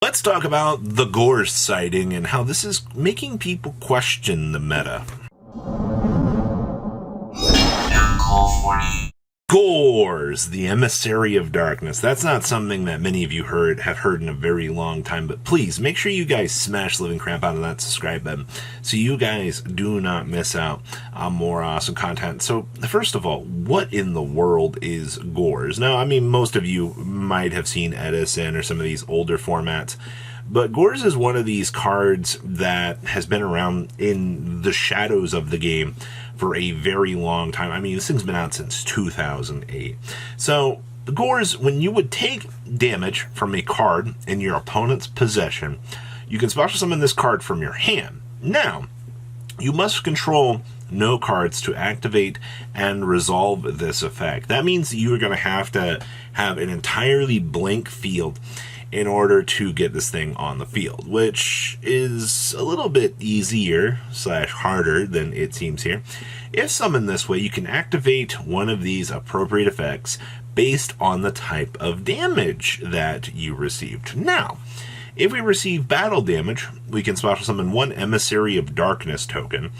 Let's talk about the Gorz sighting and how this is making people question the meta. Gorz, the emissary of darkness. That's not something that many of you have heard in a very long time, but please make sure you guys smash the living crap out of that subscribe button so you guys do not miss out on more awesome content. So first of all, what in the world is Gorz? Now, I mean, most of you might have seen Edison or some of these older formats, but Gorz is one of these cards that has been around in the shadows of the game for a very long time. I mean, this thing's been out since 2008. So, Gorz, when you would take damage from a card in your opponent's possession, you can special summon this card from your hand. Now, you must control no cards to activate and resolve this effect. That means you're going to have have an entirely blank field in order to get this thing on the field, which is a little bit easier / harder than it seems here. If summoned this way, you can activate one of these appropriate effects based on the type of damage that you received. Now, if we receive battle damage, we can special summon one Emissary of Darkness token,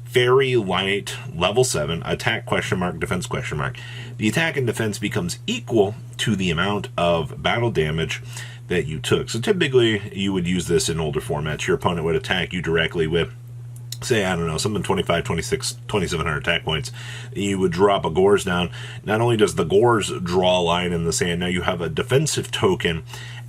Fairy Light, level 7, attack ? Defense ? The attack and defense becomes equal to the amount of battle damage that you took. So typically, you would use this in older formats. Your opponent would attack you directly with, say, I don't know, something 25, 26, 2,700 attack points. You would drop a Gorz down. Not only does the Gorz draw a line in the sand, now you have a defensive token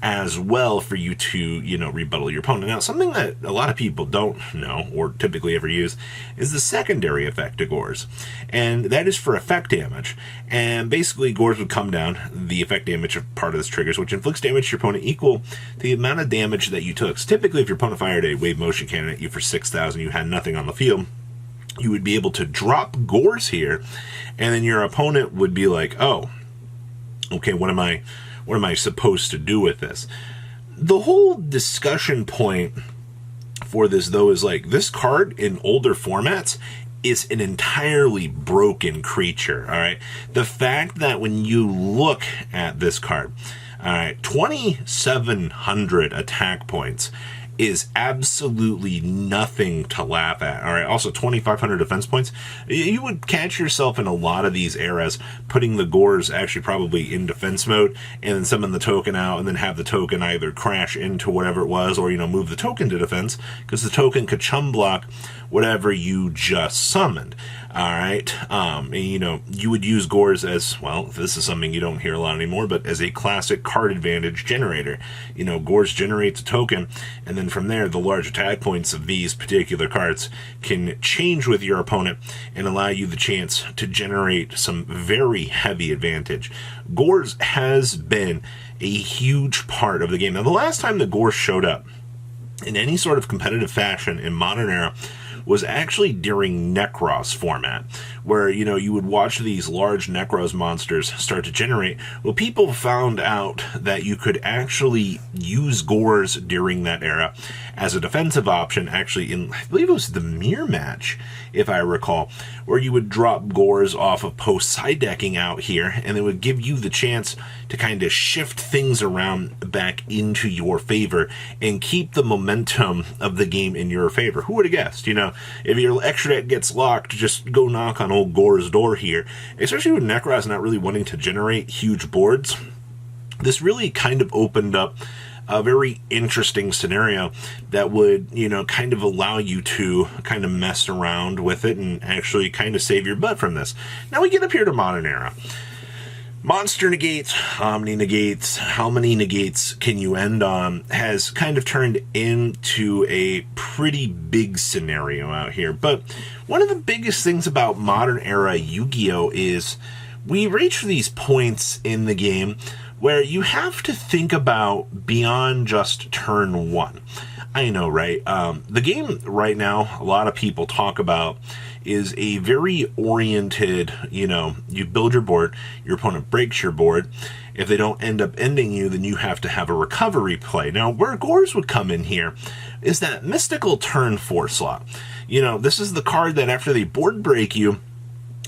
as well for you to, rebuttal your opponent. Now, something that a lot of people don't know or typically ever use is the secondary effect of Gorz, and that is for effect damage. And basically, Gorz would come down, the effect damage of part of this triggers, which inflicts damage to your opponent equal to the amount of damage that you took. So typically, if your opponent fired a wave motion cannon at you for 6,000, you had nothing on the field, you would be able to drop Gorz here, and then your opponent would be like, oh, okay, what am I supposed to do with this? The whole discussion point for this, though, is like, this card in older formats is an entirely broken creature, all right? The fact that when you look at this card, all right, 2,700 attack points is absolutely nothing to laugh at. All right. Also, 2,500 defense points. You would catch yourself in a lot of these eras putting the Gorz actually probably in defense mode and then summon the token out and then have the token either crash into whatever it was or, move the token to defense because the token could chum block whatever you just summoned. All right. And, you would use Gorz as, well, this is something you don't hear a lot anymore, but as a classic card advantage generator. Gorz generates a token, and then from there, the large attack points of these particular cards can change with your opponent and allow you the chance to generate some very heavy advantage. Gorz has been a huge part of the game. Now, the last time the Gorz showed up in any sort of competitive fashion in Modern Era was actually during Necros format, where, you would watch these large Necros monsters start to generate. Well, people found out that you could actually use Gorz during that era as a defensive option, actually in, I believe it was the Mirror match, if I recall, where you would drop Gorz off of post side decking out here, and it would give you the chance to kind of shift things around back into your favor and keep the momentum of the game in your favor. Who would have guessed, if your extra deck gets locked, just go knock on old Gorz door here, especially with Necros not really wanting to generate huge boards. This really kind of opened up a very interesting scenario that would, kind of allow you to kind of mess around with it and actually kind of save your butt from this. Now we get up here to Modern Era. Monster negates, Omni negates, how many negates can you end on, has kind of turned into a pretty big scenario out here. But one of the biggest things about Modern Era Yu-Gi-Oh! Is we reach these points in the game where you have to think about beyond just turn one. I know, right? The game right now, a lot of people talk about is a very oriented, you build your board, your opponent breaks your board. If they don't end up ending you, then you have to have a recovery play. Now, where Gorz would come in here is that mystical turn 4 slot. This is the card that after they board break you,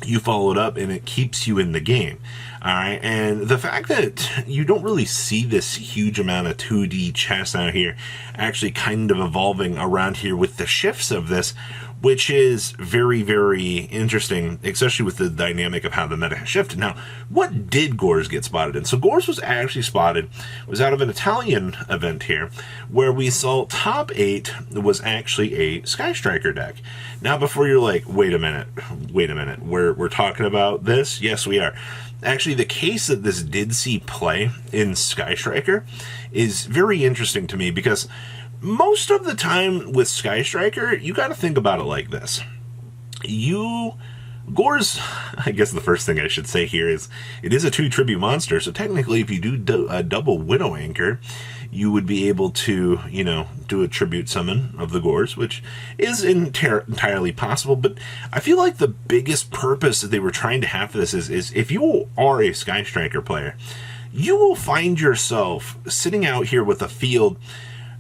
you follow it up and it keeps you in the game. Alright, and the fact that you don't really see this huge amount of 2D chess out here actually kind of evolving around here with the shifts of this, which is very, very interesting, especially with the dynamic of how the meta has shifted. Now, what did Gorz get spotted in? So Gorz was actually spotted, was out of an Italian event here, where we saw top 8 was actually a Sky Striker deck. Now, before you're like, wait a minute, we're talking about this? Yes, we are. Actually, the case that this did see play in Sky Striker is very interesting to me, because most of the time with Sky Striker, you got to think about it like this. Gorz, I guess the first thing I should say here is, it is a 2 tribute monster, so technically if you do a double Widow Anchor, you would be able to, do a tribute summon of the Gorz, which is entirely possible, but I feel like the biggest purpose that they were trying to have for this is if you are a Sky Striker player, you will find yourself sitting out here with a field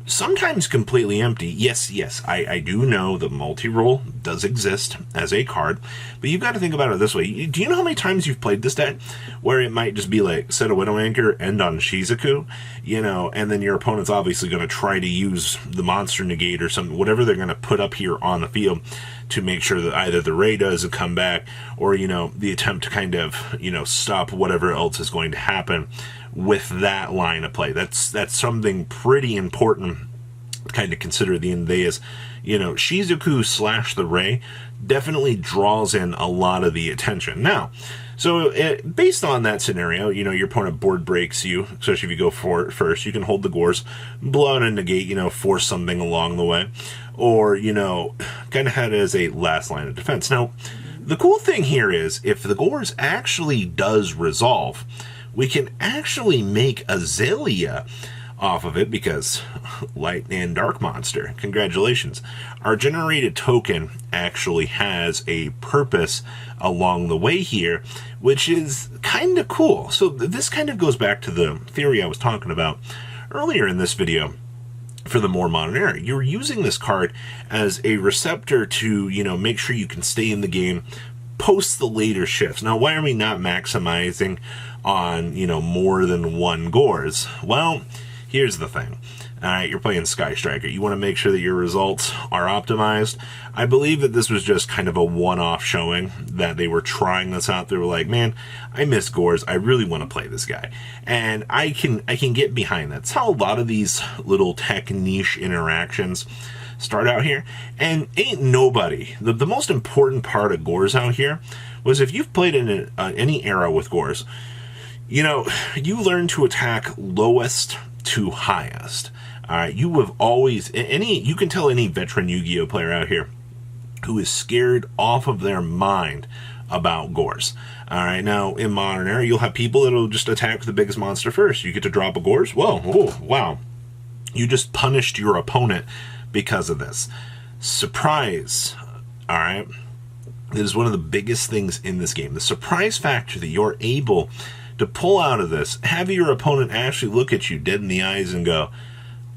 sometimes completely empty. Yes, I do know the multi-role does exist as a card, but you've got to think about it this way. Do you know how many times you've played this deck where it might just be like, set a Widow Anchor, end on Shizuku, and then your opponent's obviously going to try to use the monster negate or something, whatever they're going to put up here on the field to make sure that either the Ray doesn't come back or, the attempt to kind of, stop whatever else is going to happen with that line of play. That's something pretty important to kind of consider at the end of the day is, Shizuku / the Ray definitely draws in a lot of the attention. Now, so based on that scenario, your opponent board breaks you, especially if you go for it first, you can hold the Gorz, blow out a negate, force something along the way, or, kind of have it as a last line of defense. Now, the cool thing here is, if the Gorz actually does resolve, we can actually make Azalea off of it, because light and dark monster, congratulations. Our generated token actually has a purpose along the way here, which is kind of cool. So this kind of goes back to the theory I was talking about earlier in this video. For the more modern era, you're using this card as a receptor to, make sure you can stay in the game post the later shifts. Now, why are we not maximizing on, more than one Gorz? Well, here's the thing. Alright, you're playing Sky Striker. You want to make sure that your results are optimized. I believe that this was just kind of a one-off showing that they were trying this out. They were like, man, I miss Gorz. I really want to play this guy. And I can get behind that. That's how a lot of these little tech niche interactions start out here. And ain't nobody. The most important part of Gorz out here was, if you've played in any era with Gorz, you learn to attack lowest to highest. All right, you have always, you can tell any veteran Yu-Gi-Oh player out here who is scared off of their mind about Gorz. All right, now in modern era, you'll have people that'll just attack the biggest monster first. You get to drop a Gorz. Whoa, oh, wow. You just punished your opponent because of this. Surprise. All right. It is one of the biggest things in this game. The surprise factor that you're able to pull out of this, have your opponent actually look at you dead in the eyes and go,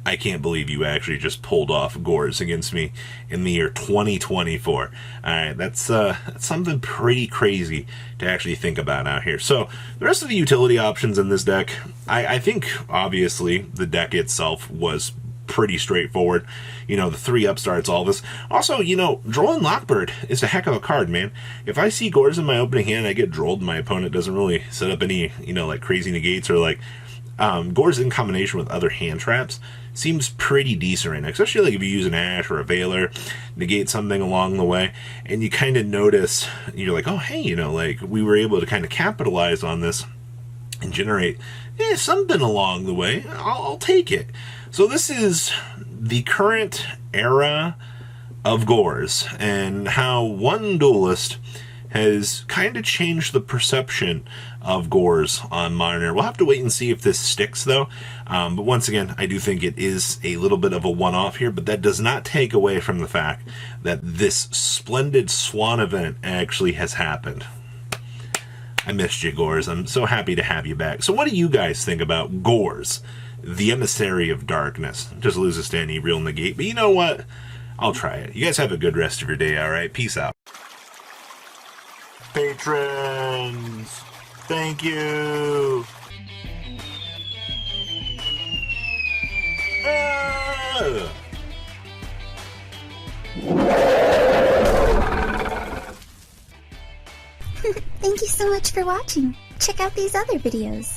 I can't believe you actually just pulled off Gorz against me in the year 2024. Alright, that's something pretty crazy to actually think about out here. So, the rest of the utility options in this deck, I think, obviously, the deck itself was pretty straightforward. The 3 upstarts, all this. Also, Droll and Lockbird is a heck of a card, man. If I see Gorz in my opening hand, I get Drolled, and my opponent doesn't really set up any, like crazy negates, or like, Gorz in combination with other hand traps seems pretty decent right now, especially like if you use an Ash or a Veiler, negate something along the way, and you kind of notice, you're like, oh, hey, like, we were able to kind of capitalize on this and generate something along the way. I'll take it. So this is the current era of Gorz, and how one duelist has kind of changed the perception of Gorz on modern era. We'll have to wait and see if this sticks, though. But once again, I do think it is a little bit of a one-off here, but that does not take away from the fact that this splendid Swan event actually has happened. I missed you, Gorz. I'm so happy to have you back. So what do you guys think about Gorz, the Emissary of Darkness? Just loses to any real negate, but you know what? I'll try it. You guys have a good rest of your day, alright? Peace out. Patrons! Thank you. Ah! Thank you so much for watching. Check out these other videos.